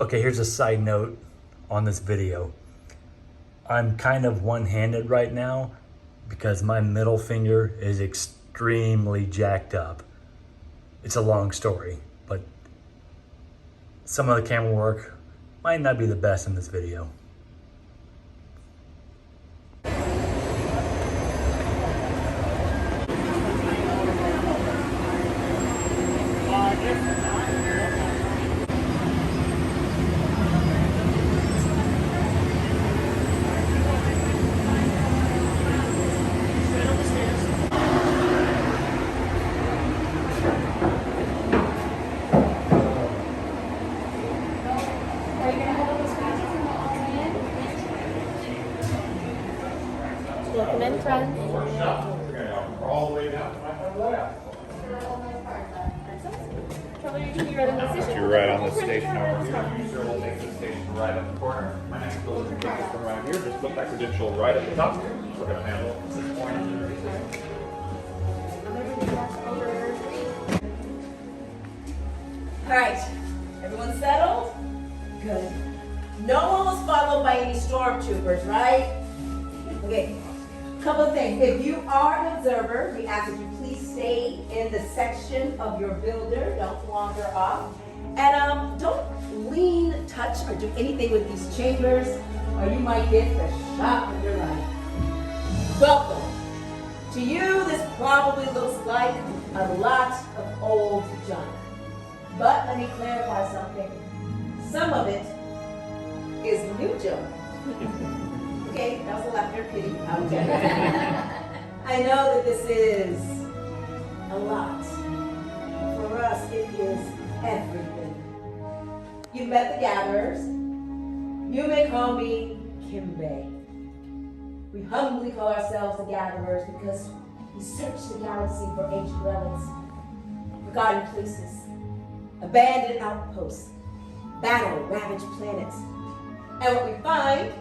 Okay, here's a side note on this video. I'm kind of one-handed right now because my middle finger is extremely jacked up. It's a long story, but some of the camera work might not be the best in this video. Welcome in, friends. All the way down to my left. You're right on the station over here. Sure, we'll take the station right at the corner. My next building is from around here. Just put that credential right at the top. We're going to handle this point. All right, everyone settled? Good. No one was followed by any stormtroopers, right? Okay, couple of things. If you are an observer, we ask that you please stay in the section of your builder. Don't wander off. And don't lean, touch, or do anything with these chambers, or you might get the shock of your life. Welcome. To you, this probably looks like a lot of old junk. But let me clarify something. Some of it is new junk. Okay, that was a laughter pity. I know that this is a lot. For us, it is everything. You've met the gatherers. You may call me Kimbe. We humbly call ourselves the gatherers because we search the galaxy for ancient relics, forgotten places, abandoned outposts, battle-ravaged planets. And what we find,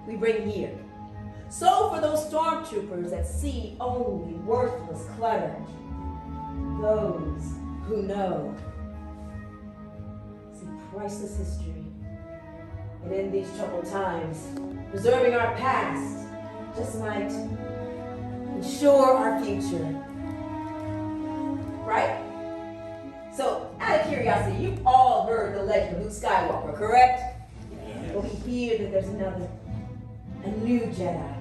we bring here. So for those stormtroopers that see only worthless clutter, those who know see priceless history. And in these troubled times, preserving our past just might ensure our future. Right? So, out of curiosity, you've all heard the legend of Luke Skywalker, correct? Yeah. Well, we hear that there's a new Jedi.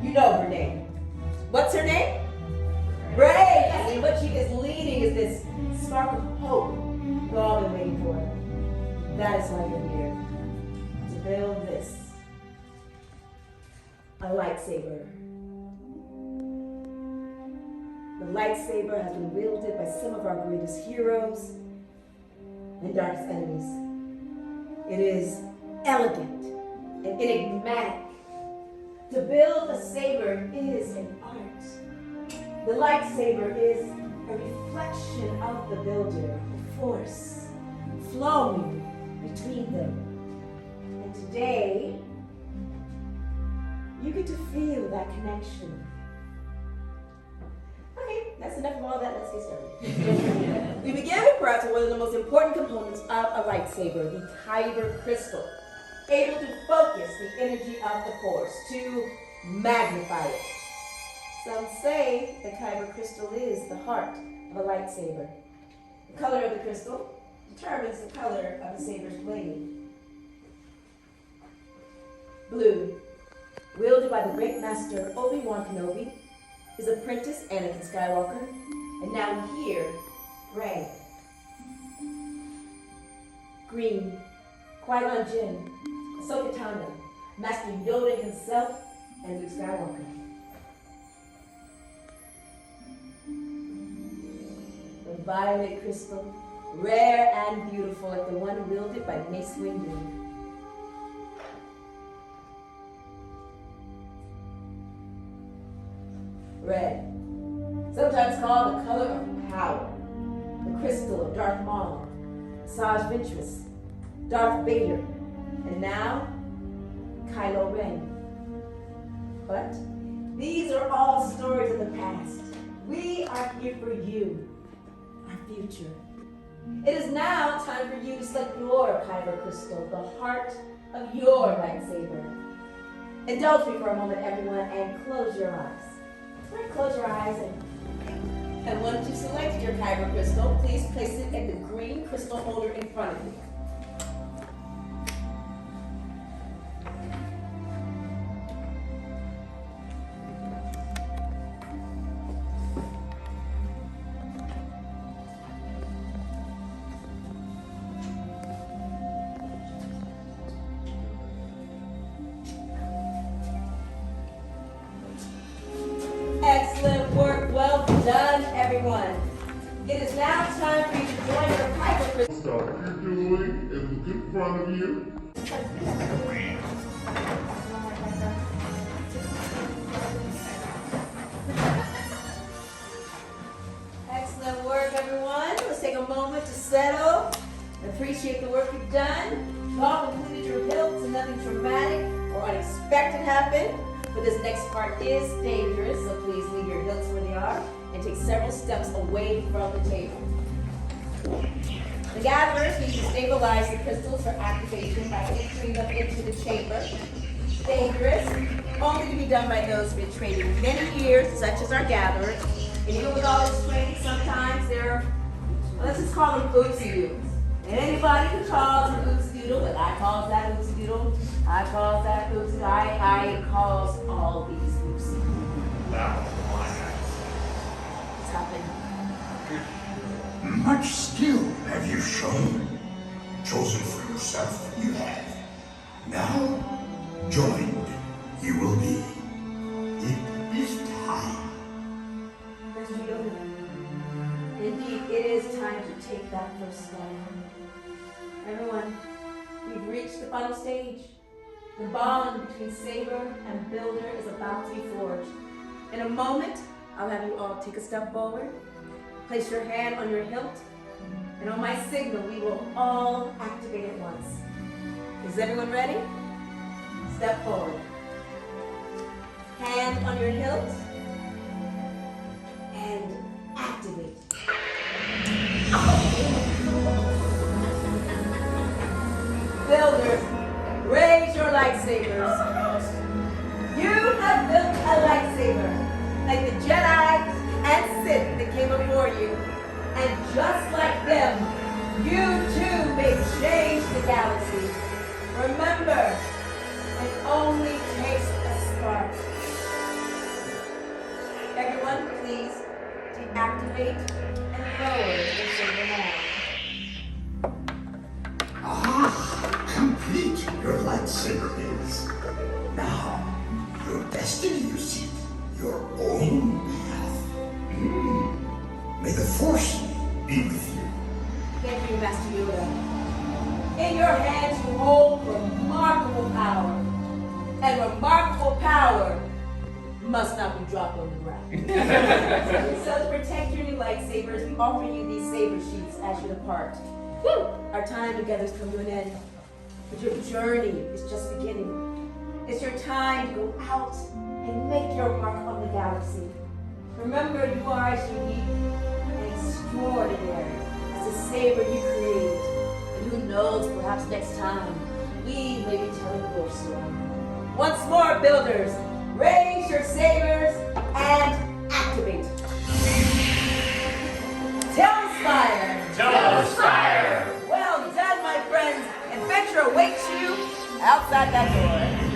You know her name. What's her name? Rey. Yes, and what she is leading is this spark of hope we've all been waiting for. That is why you're here. To build this. A lightsaber. The lightsaber has been wielded by some of our greatest heroes and darkest enemies. It is elegant and enigmatic. To build a saber is an art. The lightsaber is a reflection of the builder, the force flowing between them. And today, you get to feel that connection. Okay, that's enough of all that. Let's get started. We begin with perhaps one of the most important components of a lightsaber, the kyber crystal, able to focus the energy of the force, to magnify it. Some say the kyber crystal is the heart of a lightsaber. The color of the crystal determines the color of the saber's blade. Blue, wielded by the great master Obi-Wan Kenobi, his apprentice Anakin Skywalker, and now here, Rey. Green, Qui-Gon Jinn, Ahsoka Tano, Master Yoda himself, and Luke Skywalker. The violet crystal, rare and beautiful, like the one wielded by Mace Windu. Red, sometimes called the color of power, the crystal of Darth Maul, Asajj Ventress, Darth Vader, and now Kylo Ren. But these are all stories of the past. We are here for you, our future. It is now time for you to select your kyber crystal, the heart of your lightsaber. Indulge me for a moment, everyone, and close your eyes. All right, close your eyes, and once you've selected your kyber crystal, please place it in the green crystal holder in front of you. Excellent work. Well done, everyone. It is now time for you to join your kyber crystal. Stop what you're doing and look in front of you. Excellent work, everyone. Let's take a moment to settle. Appreciate the work you've done. You all completed your hilts and nothing traumatic or unexpected happened. But this next part is dangerous, so please leave your hilts where they are and take several steps away from the table. The gatherers need to stabilize the crystals for activation by entering them into the chamber. Dangerous, only to be done by those who have been trained many years, such as our gatherers. And even with all this training, sometimes they're, let's just call them oopsie doodles. And anybody who calls an oopsie doodle, but I calls that oopsie doodle, I calls that oopsie doodle, I calls all these oopsie doodles. What's happening? Much skill have you shown. Chosen for yourself, you have. Now, joined you will be. It is time. Mr. Yoda, indeed, it is time to take that first step. Everyone, we've reached the final stage. The bond between Saber and Builder is about to be forged. In a moment, I'll have you all take a step forward, place your hand on your hilt, and on my signal, we will all activate at once. Is everyone ready? Step forward. Hand on your hilt, and activate. Builders, raise your lightsabers. You have built a lightsaber, like the Jedi and Sith that came before you. And just like them, you too may change the galaxy. Remember, it only takes a spark. Everyone, please deactivate and lower the saber hand. Complete your lightsaber is. Now, your destiny you seek, your own path. May the Force be with you. Thank you, Master Yoda. In your hands you hold remarkable power. And remarkable power must not be dropped on the ground. So to protect your new lightsabers, we offer you these saber sheaths as you depart. Our time together has come to an end, but your journey is just beginning. It's your time to go out and make your mark on the galaxy. Remember, you are as unique and extraordinary as the saber you created. And who knows, perhaps next time, we may be telling your story. Once more, builders, raise your sabers and activate. Telspire! Telspire! Well done, my friends. Adventure awaits you outside that door.